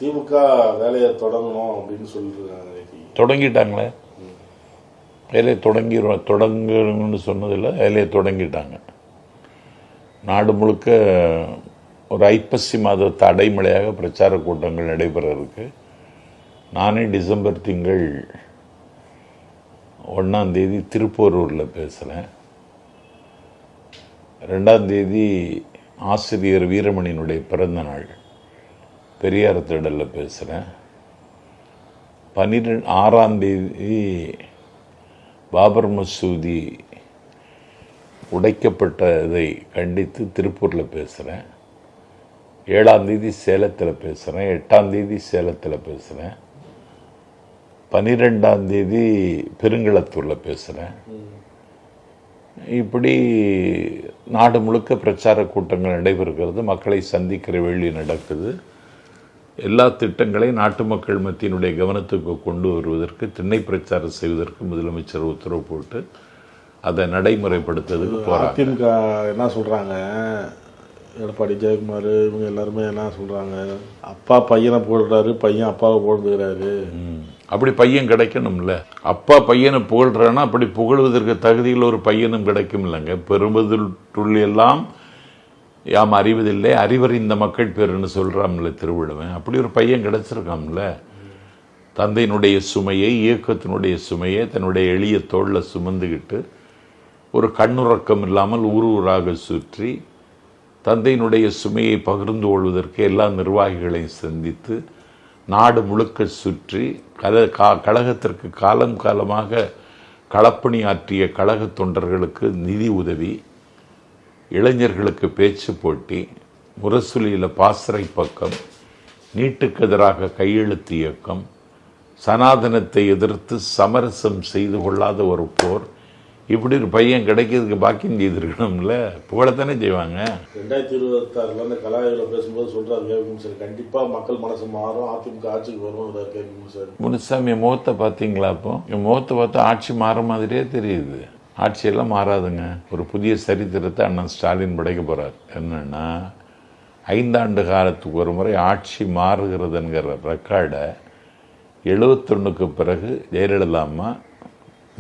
திமுக வேலையை தொடங்கணும் அப்படின்னு சொல்லிருக்காங்க. தொடங்கிட்டாங்களே, வேலையை தொடங்கணும்னு சொன்னதில்லை, வேலையை தொடங்கிட்டாங்க. நாடு முழுக்க ஒரு ஐப்பசி மாதத்தை அடைமழையாக பிரச்சார கூட்டங்கள் நடைபெற இருக்கு. நானே டிசம்பர் திங்கள் 1ஆம் தேதி திருப்போரூரில் பேசுகிறேன். 2ஆம் தேதி ஆசிரியர் வீரமணியினுடைய பிறந்த நாள், பெரியார் திடலில் பேசுகிறேன். 6ஆம் தேதி பாபர் மசூதி உடைக்கப்பட்டதை கண்டித்து திருப்பூரில் பேசுகிறேன். 7ஆம் தேதி சேலத்தில் பேசுகிறேன். 8ஆம் தேதி சேலத்தில் பேசுகிறேன். 12ஆம் தேதி பெருங்களத்தூரில் பேசுகிறேன். இப்படி நாடு முழுக்க பிரச்சார கூட்டங்கள் நடைபெறுகிறது. மக்களை சந்திக்கிற வேள்வி நடக்குது. எல்லா திட்டங்களையும் நாட்டு மக்கள் மத்தியினுடைய கவனத்துக்கு கொண்டு வருவதற்கு, திண்ணை பிரச்சாரம் செய்வதற்கு முதலமைச்சர் உத்தரவு போட்டு அதை நடைமுறைப்படுத்துறதுக்கு போகிறாங்க. அதிமுக என்ன சொல்கிறாங்க, எடப்பாடி ஜெயக்குமார் இவங்க எல்லாருமே என்ன சொல்கிறாங்க, அப்பா பையனை போடுறாரு, பையன் அப்பாவை போடுறாரு. அப்படி பையன் கிடைக்கணும்ல. அப்பா பையனை புகழ்றான்னா அப்படி புகழ்வதற்கு தகுதியில் ஒரு பையனும் கிடைக்கும் இல்லைங்க. பெரும்பதுள் எல்லாம் யாம் அறிவதில்லை, அறிவர் இந்த மக்கள் பேருன்னு சொல்கிறாம்ல திருவிழவன். அப்படி ஒரு பையன் கிடைச்சிருக்காம்ல. தந்தையினுடைய சுமையை, இயக்கத்தினுடைய சுமையை தன்னுடைய எளிய தோளில் சுமந்துக்கிட்டு ஒரு கண்ணுறக்கம் இல்லாமல் ஊர் ஊராக சுற்றி தந்தையினுடைய சுமையை பகிர்ந்து கொள்வதற்கு எல்லா நிர்வாகிகளையும் சந்தித்து நாடு முழுக்க சுற்றி கழகத்திற்கு காலம் காலமாக களப்பணி ஆற்றிய கழக தொண்டர்களுக்கு நிதி உதவி, இளைஞர்களுக்கு பேச்சு போட்டி, முரசொலியில் பாசறை பக்கம், நீட்டுக்கு எதிராக கையெழுத்து இயக்கம், சனாதனத்தை எதிர்த்து சமரசம் செய்து கொள்ளாத ஒரு போர், இப்படி ஒரு பையன் கிடைக்கிறதுக்கு பாக்கியம் செய்திருக்கணும்ல. புகழத்தானே செய்வாங்க. 2026 அந்த கலாயில் பேசும்போது சொல்றாரு கேட்கும் சார், கண்டிப்பா மக்கள் மனசு மாறும், அதிமுக ஆட்சிக்கு வரும் கேட்கும் சார். முனுசாமி முகத்தை பார்த்தீங்களா? அப்போ முகத்தை பார்த்தா ஆட்சி மாற மாதிரியே தெரியுது. ஆட்சியெல்லாம் மாறாதுங்க. ஒரு புதிய சரித்திரத்தை அண்ணன் ஸ்டாலின் படைக்க போறார். என்னன்னா, 5 ஆண்டு காலத்துக்கு ஒரு முறை ஆட்சி மாறுகிறதுங்கிற ரெக்கார்டை 71க்கு பிறகு ஜெயலலிதா அம்மா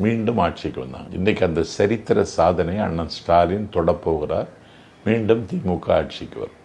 மீண்டும் ஆட்சிக்கு வந்தாங்க. இன்றைக்கு அந்த சரித்திர சாதனையை அண்ணன் ஸ்டாலின் தொடப்போகிறார். மீண்டும் திமுக ஆட்சிக்கு வரும்.